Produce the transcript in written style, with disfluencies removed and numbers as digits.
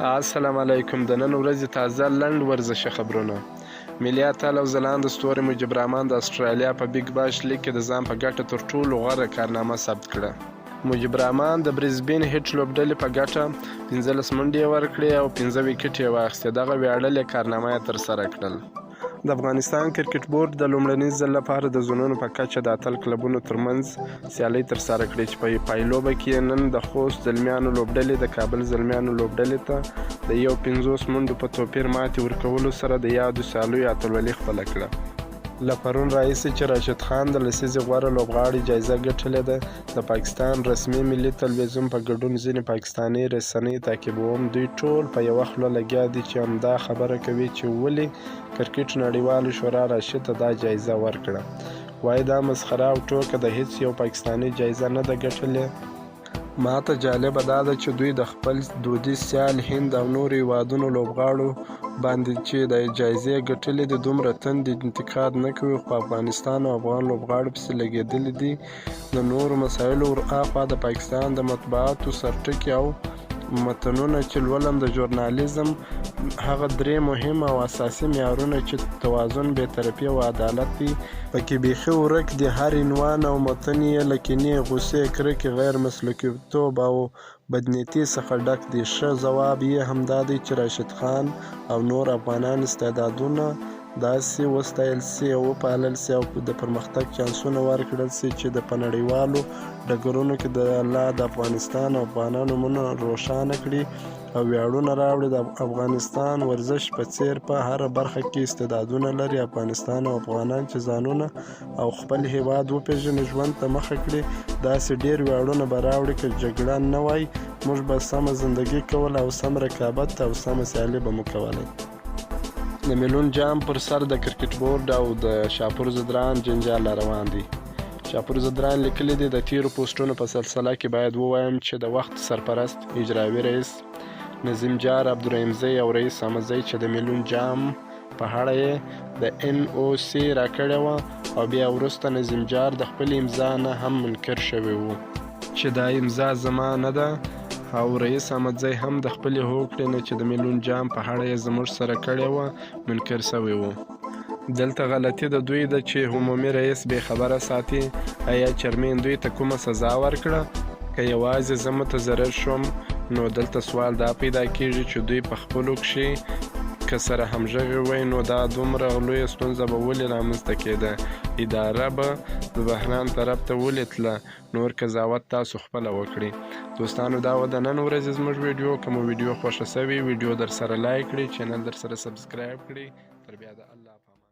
السلام علیکم. د نن ورځې تازه لنډ ورزشي خبرونه. ملي اتل او ځلانده ستوری مجيب رحمان د استرالیا په بیګ باش لیګ کې د ځان په ګټه تر ټولو غوره کارنامه ثبت کړه. مجيب رحمان د برزبین هیټ لوبډلې په ګټه 15 منډې ورکړې او 15 ویکټ یې واخیستې. دغه ویاړلې کارنامه یې ترسره کړل. د افغانستان کرکټ بورډ د لومړني ځل لپاره د زونونو په کچه د اتل کلبونو ترمنځ سیالۍ ترسره کړې چې په پایلوبه کې نن د خوست زلمیانو لوبډلې د کابل زلمیانو لوبډلې ته د 50 منډو په توپیر ماتې ورکولو سره د یادو سیالیو اتلولي خپله کړه. له پرون راهیسې چې راشد خان د لسیزې غوره لوبغاړي جایزه ګټلې ده، د پاکستان رسمي ملي تلویزیون په ګډون ځینې پاکستاني رسنۍ تعقیبوم. دوی ټول په یوه خوله لګیا دي چې همدا خبره کوي چې ولې کرکټ نړیوالو شورا راشد ته دا جایزه ورکړه. وایي دا مسخره او ټوکه د هیڅ یو پاکستاني جایزه نه ده ګټلې. ماته جالبه دا ده چې دوی د خپل دودیز سیال هند او نورو هیوادونو لوبغاړو باندې چې د جایزې ګټلې دي دومره تند انتقاد نه کوي، خو افغانستان او افغان لوبغاړو پسې لګېدلي دي. د نورو مسایلو ورهاخوا د پاکستان د مطبوعاتو سرټکي او متنونه چې لولم د ژورنالیزم هغه درې مهم او اساسي معیارونه چې توازن، بېطرفي او عدالت دي پکې بیخي ورک دي. هر عنوان او متن یې له کینې، غوسې، کرکې، غیر مسلکیتوب او بدنیتۍ څخه ډک دي. ښه ځواب یې همدا دی چې راشد خان او نور افغانان استعدادونه داسې وستایل سي او وپالل سي او د پرمختګ چانسونه ورکړل سي چې د په نړیوالو ډګرونو کې د الله د افغانستان او افغانانو نومونه روښانه کړي او ویاړونه راوړي. د افغانستان ورزش په څیر په هره برخه کې استعدادونه لري. افغانستان او افغانان چې ځانونه او خپل هیواد وپیژني، ژوند ته مخه کړي، داسې ډیر ویاړونه به راوړي. که جګړه نه وای، موږ به سمه زندګي کول او سم رقابت او سمه سیالي به مو کولای. د میلون جام پر سر د کرکټ بورډ او د شاپور زدران جنجال روان دی. شاپور زدران لیکلي دي د تیرو پوسټونو په سلسله کې باید ووایم چې د وخت سرپرست اجرایوي رئیس نظیم جار عبدالرحیمزی او رئیس احمدزی چې د میلون جام په اړه یې د NOC راکړې وه او بیا وروسته نظیم جار د خپل امضا نه هم منکر شوی و چې دا امضا زما نه ده، او رئیس احمدزی هم د خپلې هوکړې نه چې د میلون جام په اړه یې زموږ سره کړې وه منکر سوی و. دلته غلطي د دوی ده چې عمومي رئیس بې خبره ساتي. آیا چرمین دوی ته کومه سزا ورکړه؟ که یوازې زه متضرر شوم، نو دلته سوال دا پیدا کیږي چې دوی په خپلو کښې که سره همغږي وای، نو دا دومره لویه ستونزه به ولې رامنځته کېده؟ اداره به د بحران طرف ته ولې تله؟ نور قضاوت تاسو خپله وکړئ. دوستانو، دا و د نن ورځې زموږ ویډیو. که مو ویډیو خوښه سوي، ویډیو در سره لایک کړئ، چینل در سره سبسکرایب کړئ. تر بیا د الله په امان.